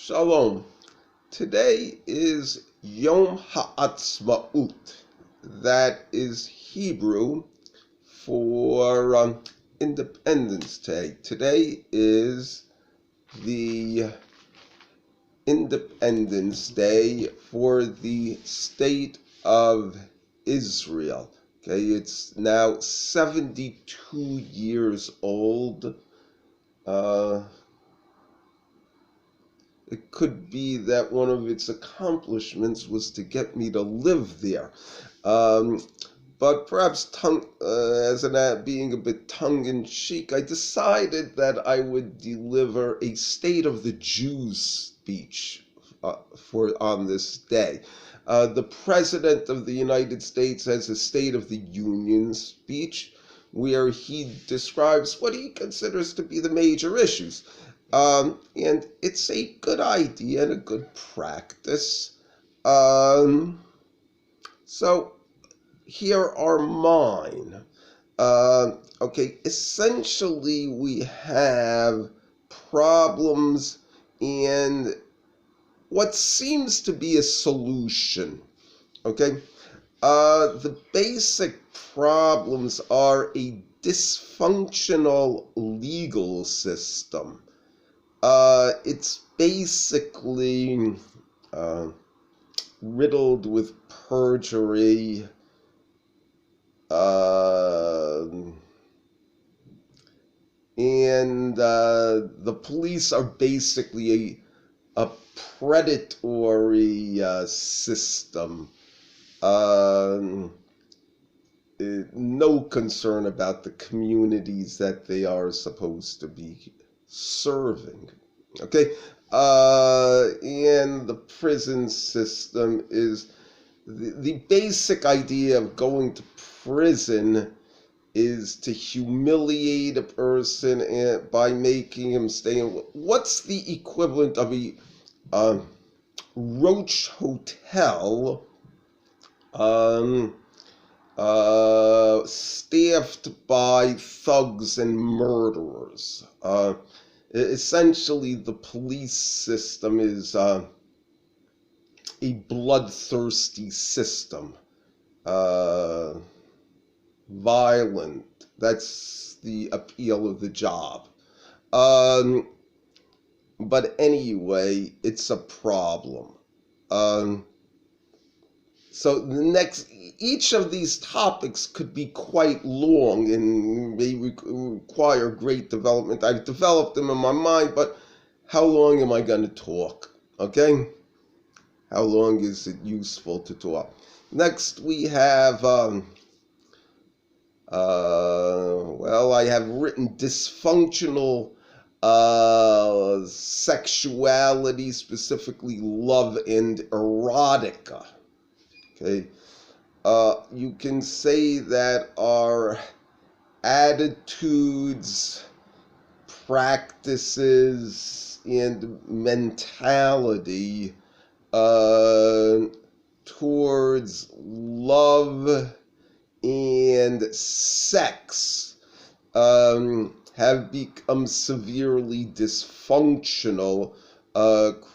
Shalom. Today is Yom Ha'atzmaut. That is Hebrew for Independence Day. Today is the Independence Day for the State of Israel. Okay, it's now 72 years old. It could be that one of its accomplishments was to get me to live there. But perhaps being a bit tongue-in-cheek, I decided that I would deliver a State of the Jews speech on this day. The President of the United States has a State of the Union speech where he describes what he considers to be the major issues. And it's a good idea and a good practice. So here are mine. Essentially we have problems and what seems to be a solution. The basic problems are a dysfunctional legal system. It's basically riddled with perjury, and the police are basically a predatory system. No concern about the communities that they are supposed to be serving. And the prison system is the basic idea of going to prison is to humiliate a person by making him stay in what's the equivalent of a roach hotel staffed by thugs and murderers. Essentially, the police system is a bloodthirsty system. Violent. That's the appeal of the job. But anyway, it's a problem. So each of these topics could be quite long and may require great development. I've developed them in my mind, but how long am I going to talk? How long is it useful to talk? Next, we have, I have written dysfunctional sexuality, specifically love and erotica. You can say that our attitudes, practices, and mentality towards love and sex have become severely dysfunctional,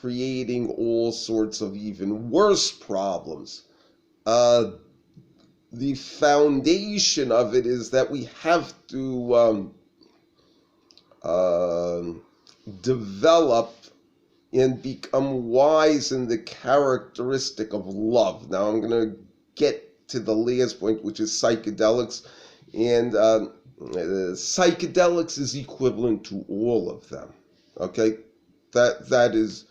creating all sorts of even worse problems. The foundation of it is that we have to develop and become wise in the characteristic of love. Now I'm going to get to the last point, which is psychedelics. And psychedelics is equivalent to all of them. That is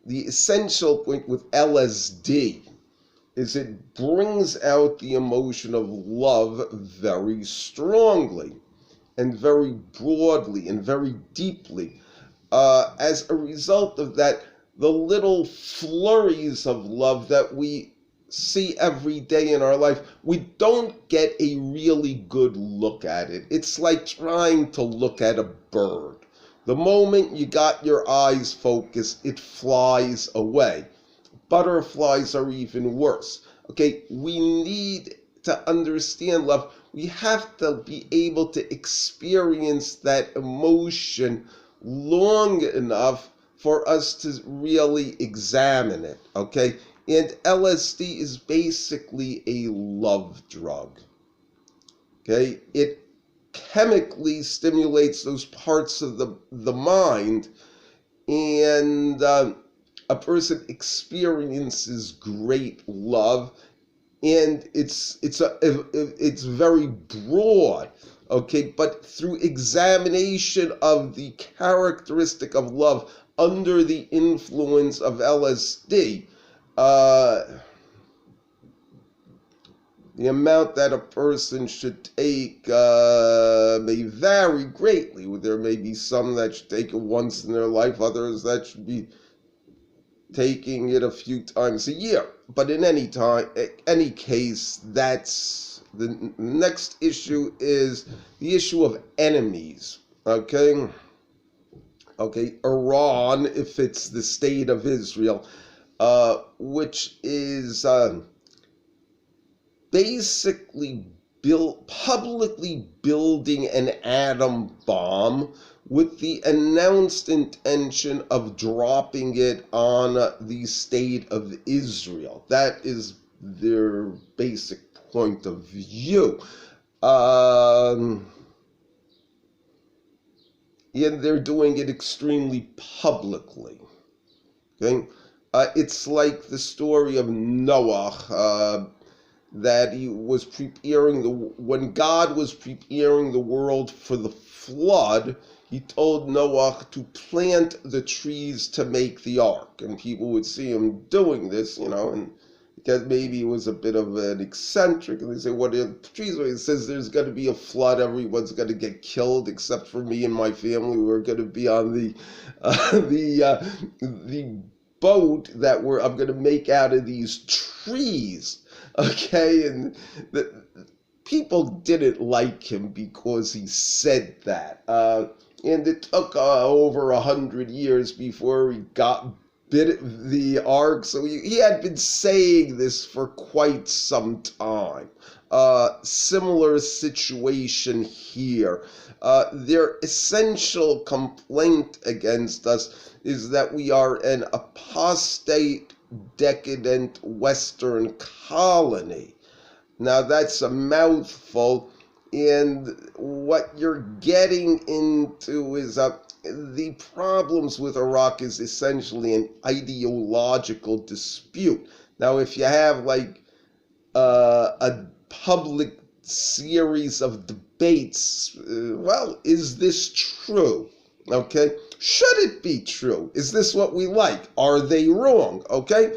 the essential point with LSD. Is it brings out the emotion of love very strongly and very broadly and very deeply. As a result of that, the little flurries of love that we see every day in our life, we don't get a really good look at it. It's like trying to look at a bird. The moment you got your eyes focused, it flies away. Butterflies are even worse. We need to understand love. We have to be able to experience that emotion long enough for us to really examine it, okay? And LSD is basically a love drug, okay? It chemically stimulates those parts of the mind, and a person experiences great love, and it's very broad, okay, but through examination of the characteristic of love under the influence of LSD, uh, the amount that a person should take may vary greatly. There may be some that should take it once in their life, others that should be taking it a few times a year. But in any case, that's the next issue is the issue of enemies. Okay, Iran, if it's the state of Israel, which is basically publicly building an atom bomb with the announced intention of dropping it on the state of Israel. That is their basic point of view. And they're doing it extremely publicly. Okay? It's like the story of Noah, that he was when God was preparing the world for the flood, he told Noah to plant the trees to make the ark. And people would see him doing this, and because maybe he was a bit of an eccentric, and they say, what are the trees? He says, there's going to be a flood, everyone's going to get killed except for me and my family. We're going to be on the boat that I'm going to make out of these trees. Okay, and people didn't like him because he said that. And it took over 100 years before he got the ark. So he had been saying this for quite some time. Similar situation here. Their essential complaint against us is that we are an apostate, decadent Western colony. Now that's a mouthful, and what you're getting into is the problems with Iraq is essentially an ideological dispute. Now, if you have like a public series of debates, well, is this true? Okay, should it be true? Is this what we like? Are they wrong? Okay,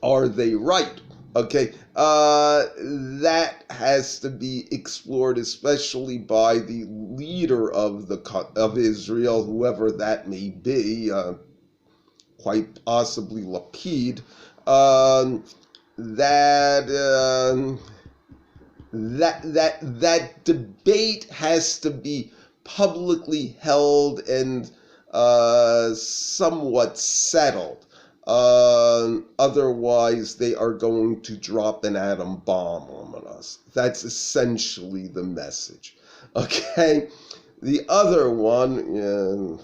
are they right? Okay, that has to be explored, especially by the leader of Israel, whoever that may be, quite possibly Lapid. That debate has to be publicly held and somewhat settled. Otherwise, they are going to drop an atom bomb on us. That's essentially the message. Okay? The other one,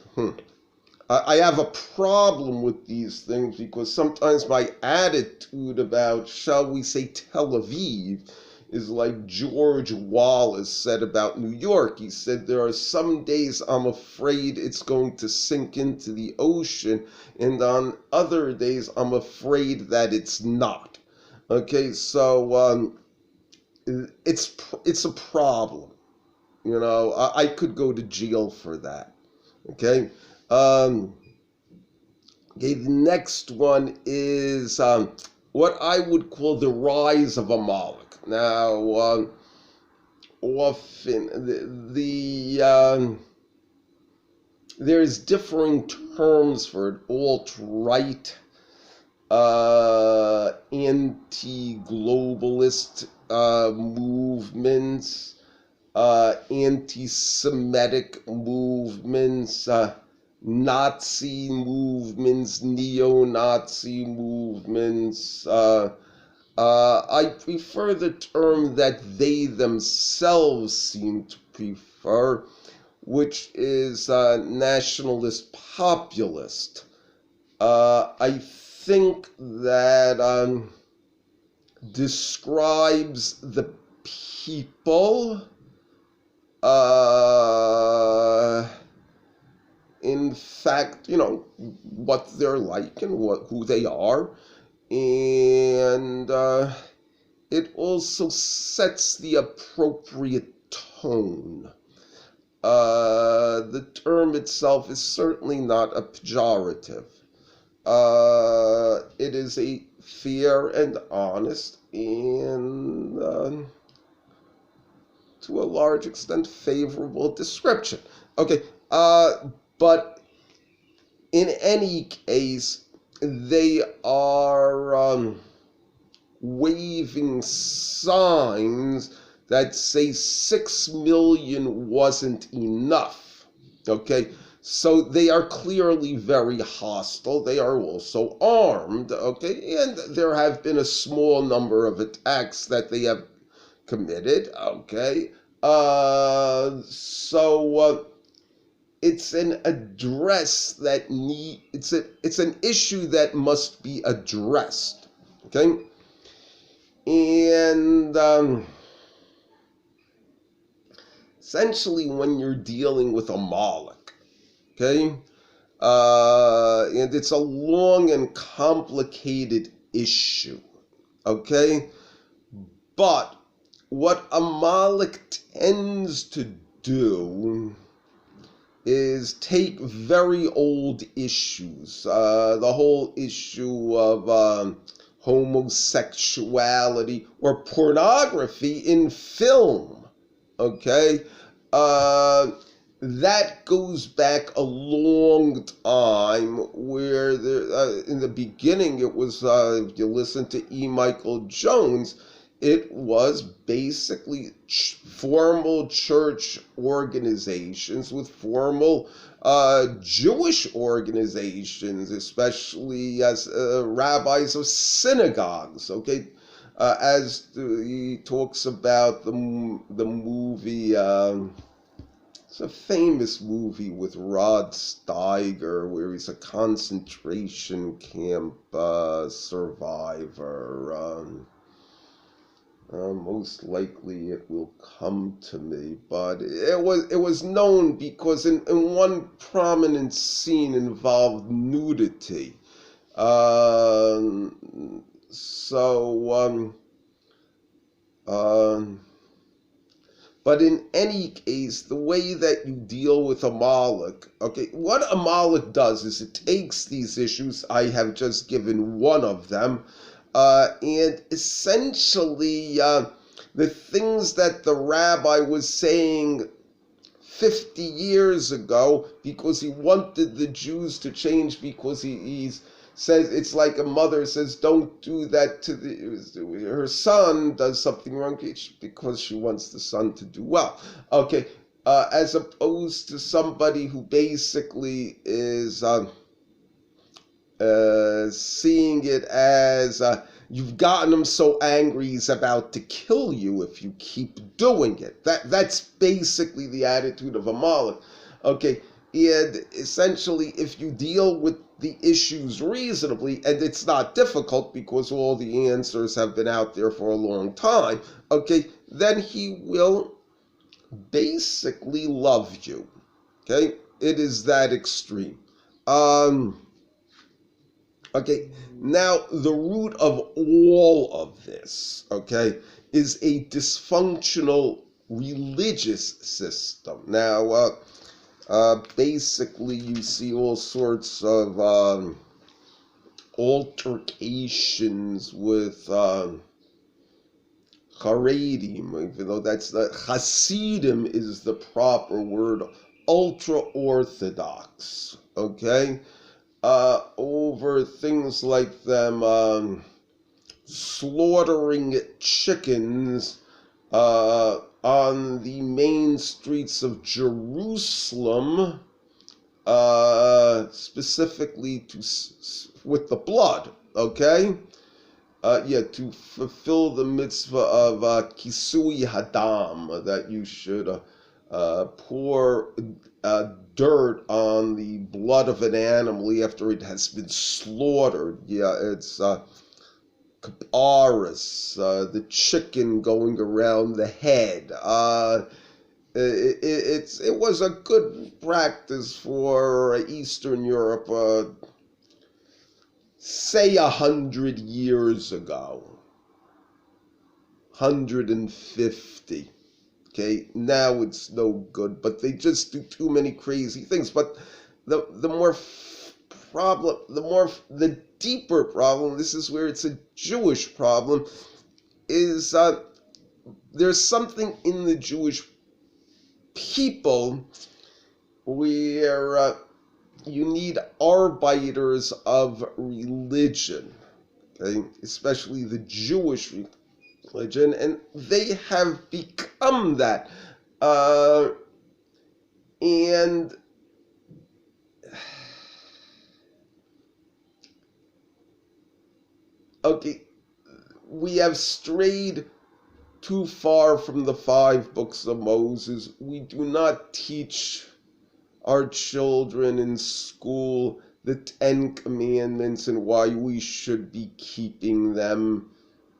I have a problem with these things because sometimes my attitude about, shall we say, Tel Aviv is like George Wallace said about New York. He said, there are some days I'm afraid it's going to sink into the ocean, and on other days I'm afraid that it's not. Okay, so it's a problem. I could go to jail for that. Okay. Okay, the next one is what I would call the rise of Amalek. Now, often there's differing terms for it: alt-right, anti-globalist movements, anti-Semitic movements, Nazi movements, neo-Nazi movements. I prefer the term that they themselves seem to prefer, which is nationalist populist. I think that describes the people in fact, what they're like and who they are, and it also sets the appropriate tone. The term itself is certainly not a pejorative. It is a fair and honest and, to a large extent, favorable description. Okay, but in any case, they are waving signs that say 6 million wasn't enough. Okay, so they are clearly very hostile. They are also armed. Okay, and there have been a small number of attacks that they have committed. Okay, so it's an address that it's an issue that must be addressed. Okay, and essentially, when you're dealing with a Moloch, okay, and it's a long and complicated issue, okay, but what a Moloch tends to do is take very old issues, the whole issue of homosexuality or pornography in film, okay? That goes back a long time, where in the beginning it was, if you listen to E. Michael Jones, it was basically formal church organizations with formal Jewish organizations, especially as rabbis of synagogues, okay? As he talks about the movie, it's a famous movie with Rod Steiger where he's a concentration camp survivor. Most likely it will come to me, but it was known because in one prominent scene involved nudity. But in any case, the way that you deal with a Moloch, okay, what a Moloch does is it takes these issues, I have just given one of them, and essentially the things that the rabbi was saying 50 years ago, because he wanted the Jews to change, because he's says, it's like a mother says, don't do that to her son does something wrong because she wants the son to do well. Okay, as opposed to somebody who basically is seeing it as you've gotten him so angry he's about to kill you if you keep doing it. That's basically the attitude of a Moloch. Okay, and essentially, if you deal with the issues reasonably, and it's not difficult because all the answers have been out there for a long time, okay, then he will basically love you. Okay, it is that extreme. Okay, now the root of all of this, okay, is a dysfunctional religious system. Now, basically, you see all sorts of altercations with Haredim, even though that's the Hasidim is the proper word, ultra-Orthodox, okay? Over things like them slaughtering chickens on the main streets of Jerusalem, specifically with the blood, okay? To fulfill the mitzvah of Kisui Hadam, that you should pour dirt on the blood of an animal after it has been slaughtered. Yeah, it's kaparis, the chicken going around the head. It was a good practice for Eastern Europe, say 100 years ago, 150. Okay, now it's no good, but they just do too many crazy things. But the more problem, the deeper problem. This is where it's a Jewish problem. Is there's something in the Jewish people where you need arbiters of religion, okay? Especially the Jewish religion, and they have become that. And okay, we have strayed too far from the 5 books of Moses. We do not teach our children in school the 10 Commandments and why we should be keeping them,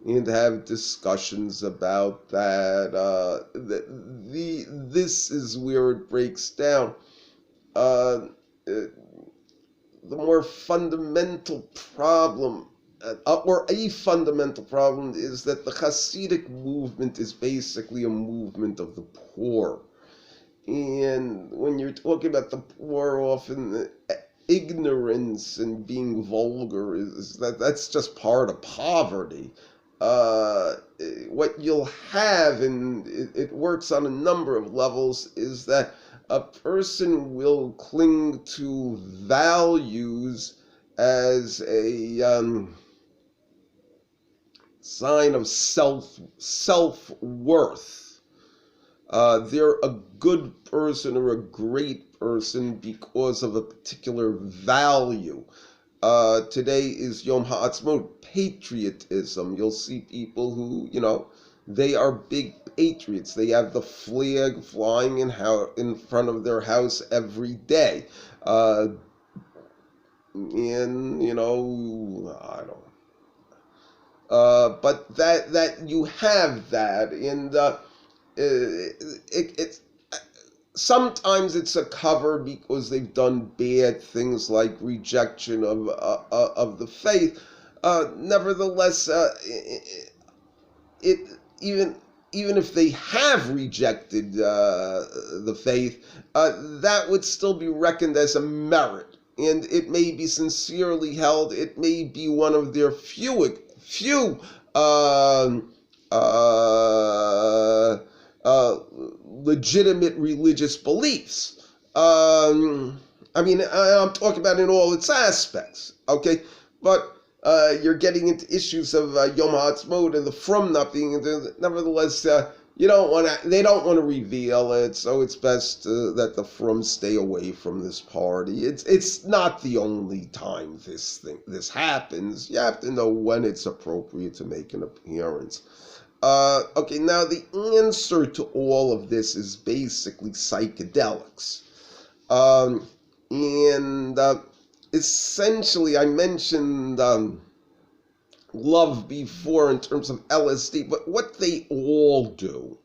and have discussions about that. This is where it breaks down. The more fundamental problem, or a fundamental problem, is that the Hasidic movement is basically a movement of the poor. And when you're talking about the poor, often ignorance and being vulgar that's just part of poverty. What you'll have, and it works on a number of levels, is that a person will cling to values as a sign of self-worth. They're a good person or a great person because of a particular value. Today is Yom Ha'atzmaut, patriotism. You'll see people who, they are big patriots. They have the flag flying in front of their house every day. And, I don't. But that you have that, and it's sometimes it's a cover because they've done bad things like rejection of the faith. Nevertheless, it even if they have rejected the faith, that would still be reckoned as a merit, and it may be sincerely held. It may be one of their few legitimate religious beliefs. I'm talking about in all its aspects, okay? But you're getting into issues of Yom Ha'atzmaut and the Frum not being. Nevertheless, they don't want to reveal it, so it's best that the Frum stay away from this party. It's not the only time this happens. You have to know when it's appropriate to make an appearance. Okay, now the answer to all of this is basically psychedelics. Essentially, I mentioned love before in terms of LSD, but what they all do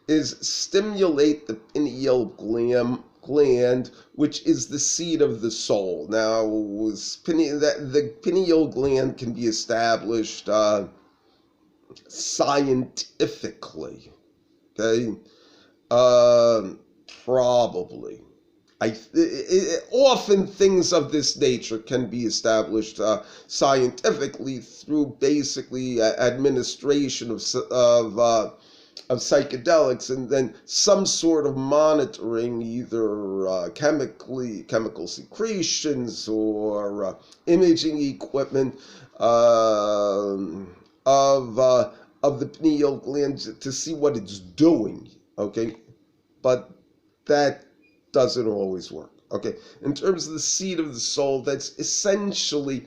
is stimulate the pineal gland, which is the seat of the soul. Now, the pineal gland can be established scientifically, okay? Probably. Often things of this nature can be established scientifically through basically administration of psychedelics, and then some sort of monitoring, either chemical secretions or imaging equipment of the pineal gland to see what it's doing. Okay, but that doesn't always work. Okay, in terms of the seed of the soul, that's essentially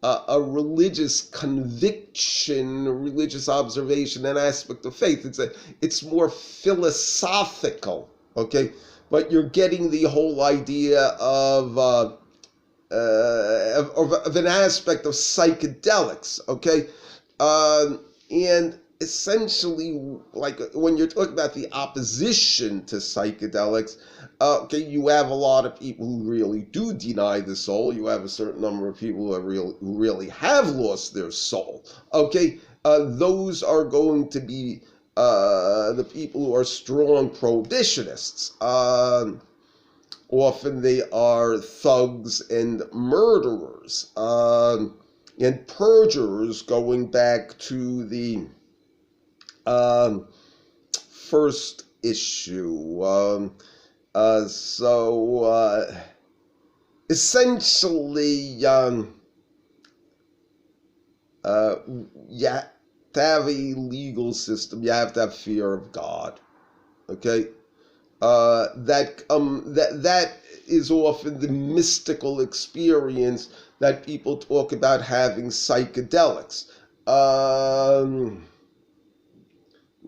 a religious conviction, a religious observation, an aspect of faith. It's more philosophical. Okay, but you're getting the whole idea of an aspect of psychedelics. Okay, and essentially, like when you're talking about the opposition to psychedelics, okay, you have a lot of people who really do deny the soul. You have a certain number of people who really have lost their soul. Okay, those are going to be the people who are strong prohibitionists. Often they are thugs and murderers and perjurers, going back to the um, first issue. Essentially, uh, yeah, to have a legal system, you have to have fear of God. Okay, that is often the mystical experience that people talk about having psychedelics.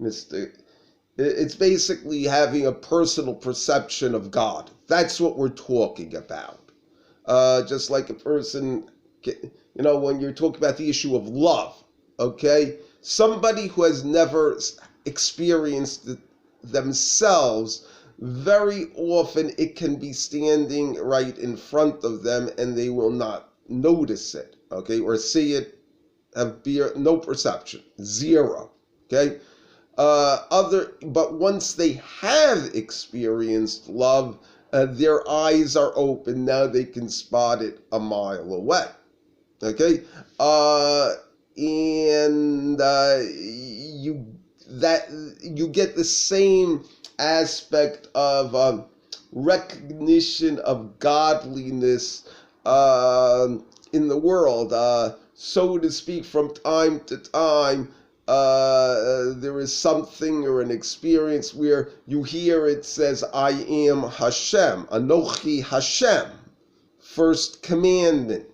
Mystic. It's basically having a personal perception of God. That's what we're talking about. Just like a person, when you're talking about the issue of love, okay? Somebody who has never experienced it themselves, very often it can be standing right in front of them and they will not notice it, okay? Or see it, have no perception, zero, okay? But once they have experienced love, their eyes are open. Now they can spot it a mile away. Okay, and you get the same aspect of recognition of godliness in the world, so to speak, from time to time. There is something or an experience where you hear it says, I am Hashem, Anochi Hashem, first commandment.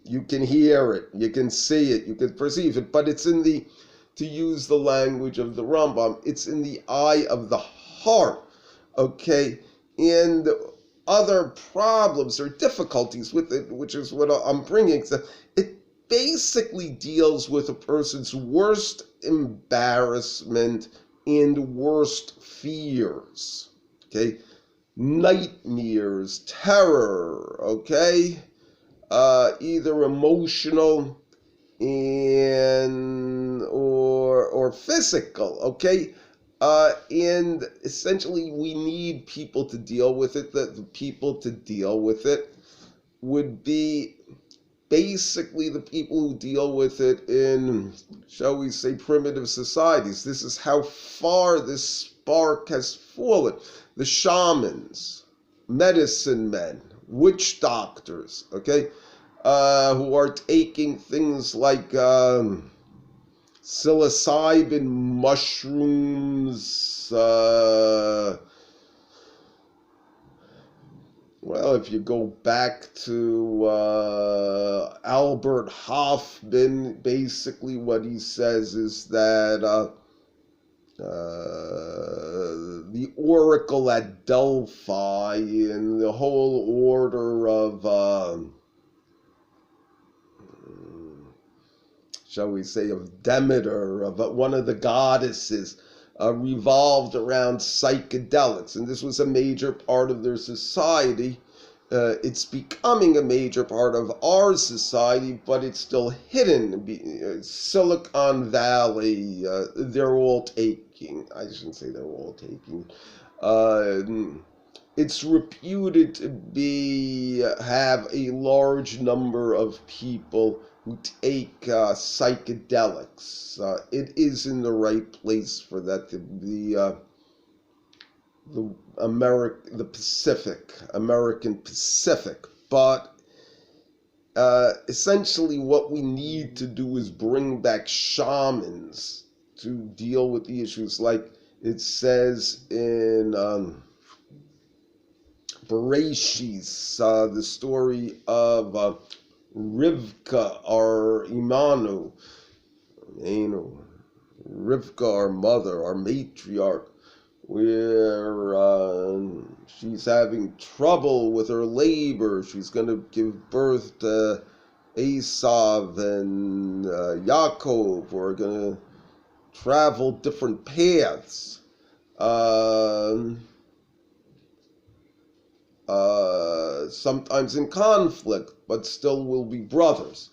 You can hear it, you can see it, you can perceive it, but it's to use the language of the Rambam, it's in the eye of the heart, okay? And other problems or difficulties with it, which is what I'm bringing, so it basically deals with a person's worst embarrassment and worst fears, okay? Nightmares, terror, okay? Either emotional and or physical, okay? And essentially, we need people to deal with it. The people to deal with it would be basically the people who deal with it in, shall we say, primitive societies. This is how far this spark has fallen. The shamans, medicine men, witch doctors, okay, who are taking things like psilocybin mushrooms. Well, if you go back to Albert Hoffman, basically what he says is that the oracle at Delphi and the whole order of, shall we say, of Demeter, of one of the goddesses, revolved around psychedelics, and this was a major part of their society. It's becoming a major part of our society, but it's still hidden. Silicon Valley, they're all taking, I shouldn't say they're all taking, it's reputed to have a large number of people who take psychedelics. It is in the right place for that. The American Pacific, but essentially what we need to do is bring back shamans to deal with the issues, like it says in Bereshis, the story of Rivka, our Imanu, Rivka, our mother, our matriarch, where she's having trouble with her labor. She's going to give birth to Esav and Yaakov, who are going to travel different paths. Sometimes in conflict, but still will be brothers.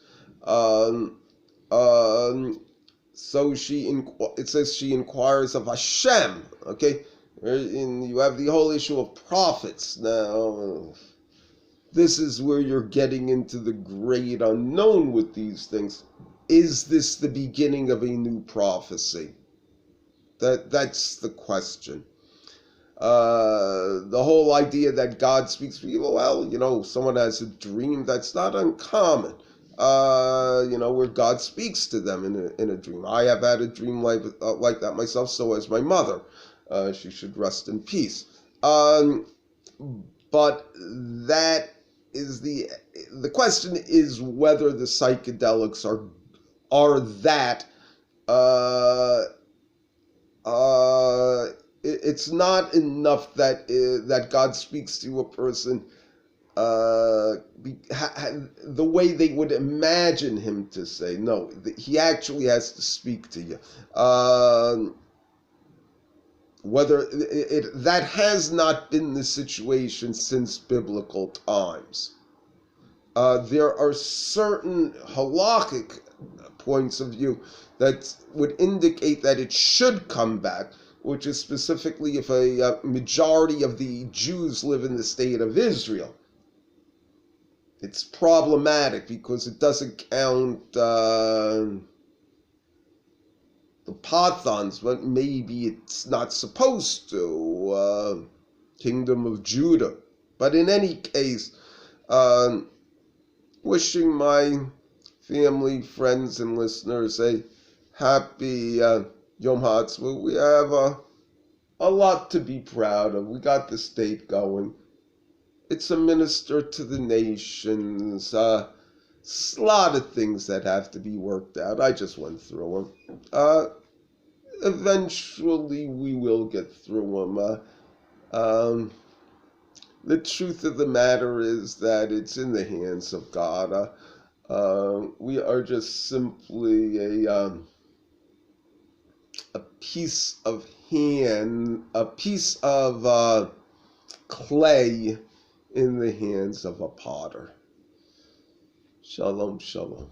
So it says she inquires of Hashem. Okay, you have the whole issue of prophets. Now, this is where you're getting into the great unknown with these things. Is this the beginning of a new prophecy? That's the question. The whole idea that God speaks to people, well, someone has a dream, that's not uncommon. Where God speaks to them in a dream. I have had a dream like that myself, so has my mother. She should rest in peace. But that is the question is whether the psychedelics are that. It's not enough that God speaks to a person the way they would imagine him to say. No, he actually has to speak to you. Whether that has not been the situation since biblical times. There are certain halakhic points of view that would indicate that it should come back, which is specifically if a majority of the Jews live in the state of Israel. It's problematic because it doesn't count the Pathans, but maybe it's not supposed to. Kingdom of Judah. But in any case, wishing my family, friends, and listeners a happy Yom Ha'atzmaut. We have a lot to be proud of. We got the state going. It's a minister to the nations. A lot of things that have to be worked out. I just went through them. Eventually, we will get through them. The truth of the matter is that it's in the hands of God. We are just simply a piece of clay in the hands of a potter. Shalom, shalom.